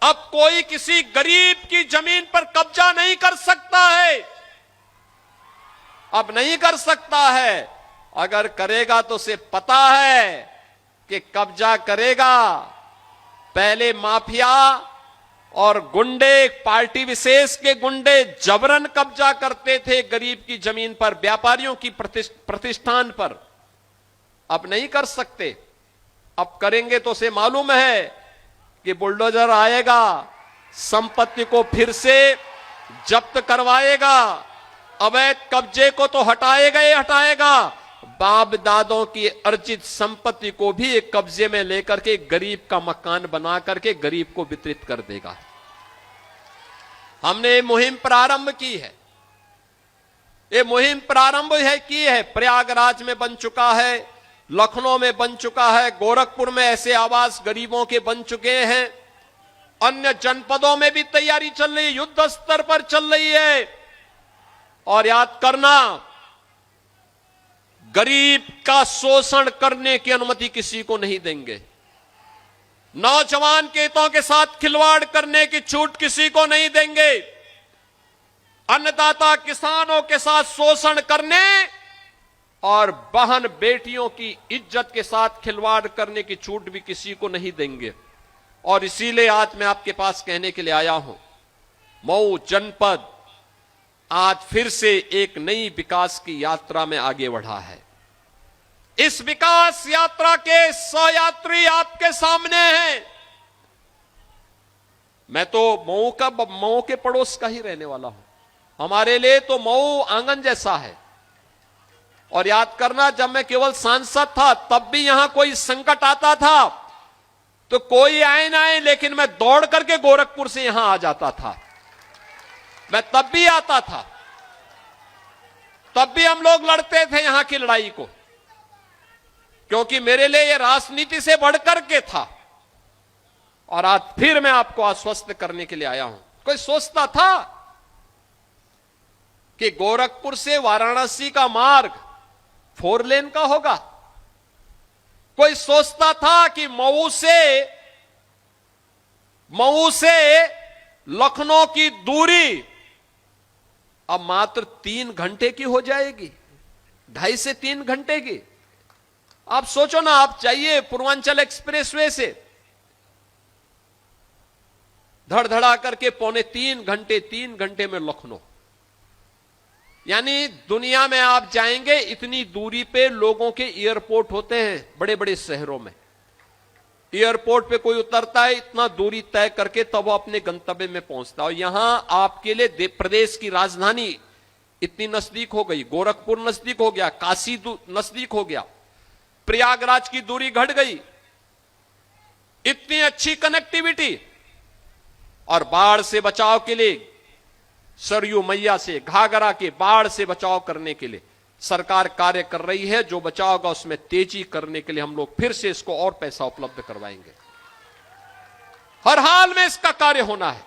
अब कोई किसी गरीब की जमीन पर कब्जा नहीं कर सकता है, अब नहीं कर सकता है। अगर करेगा तो उसे पता है कि कब्जा करेगा, पहले माफिया और गुंडे, पार्टी विशेष के गुंडे जबरन कब्जा करते थे गरीब की जमीन पर, व्यापारियों की प्रतिष्ठान पर। अब नहीं कर सकते। अब करेंगे तो उसे मालूम है कि बुलडोजर आएगा, संपत्ति को फिर से जब्त करवाएगा, अवैध कब्जे को तो हटाएगा ही हटाएगा, बाप दादों की अर्जित संपत्ति को भी एक कब्जे में लेकर के गरीब का मकान बना करके गरीब को वितरित कर देगा। हमने ये मुहिम प्रारंभ की है, ये मुहिम प्रारंभ की है। प्रयागराज में बन चुका है, लखनऊ में बन चुका है, गोरखपुर में ऐसे आवास गरीबों के बन चुके हैं, अन्य जनपदों में भी तैयारी चल रही है, युद्ध स्तर पर चल रही है। और याद करना, गरीब का शोषण करने की अनुमति किसी को नहीं देंगे। नौजवान के हितों के साथ खिलवाड़ करने की छूट किसी को नहीं देंगे। अन्नदाता किसानों के साथ शोषण करने और बहन बेटियों की इज्जत के साथ खिलवाड़ करने की छूट भी किसी को नहीं देंगे। और इसीलिए आज मैं आपके पास कहने के लिए आया हूं, मऊ जनपद आज फिर से एक नई विकास की यात्रा में आगे बढ़ा है। इस विकास यात्रा के सहयात्री आपके सामने हैं। मैं तो मऊ के पड़ोस का ही रहने वाला हूं, हमारे लिए तो मऊ आंगन जैसा है। और याद करना, जब मैं केवल सांसद था तब भी यहां कोई संकट आता था तो कोई आए ना आए, लेकिन मैं दौड़ करके गोरखपुर से यहां आ जाता था। मैं तब भी आता था, तब भी हम लोग लड़ते थे यहां की लड़ाई को, क्योंकि मेरे लिए यह राजनीति से बढ़कर के था। और आज फिर मैं आपको आश्वस्त करने के लिए आया हूं। कोई सोचता था कि गोरखपुर से वाराणसी का मार्ग 4 लेन का होगा? कोई सोचता था कि मऊ से लखनऊ की दूरी अब मात्र 3 घंटे की हो जाएगी, 2.5 से 3 घंटे की? आप सोचो ना, आप चाहिए पूर्वांचल एक्सप्रेसवे से धड़धड़ा करके 3 घंटे में लखनऊ। यानी दुनिया में आप जाएंगे, इतनी दूरी पे लोगों के एयरपोर्ट होते हैं बड़े बड़े शहरों में। एयरपोर्ट पे कोई उतरता है, इतना दूरी तय करके तब वो अपने गंतव्य में पहुंचता है। और यहां आपके लिए प्रदेश की राजधानी इतनी नजदीक हो गई, गोरखपुर नजदीक हो गया, काशी नजदीक हो गया, प्रयागराज की दूरी घट गई, इतनी अच्छी कनेक्टिविटी। और बाढ़ से बचाव के लिए, सरयू मैया से, घाघरा के बाढ़ से बचाव करने के लिए सरकार कार्य कर रही है। जो बचाव होगा उसमें तेजी करने के लिए हम लोग फिर से इसको और पैसा उपलब्ध करवाएंगे। हर हाल में इसका कार्य होना है।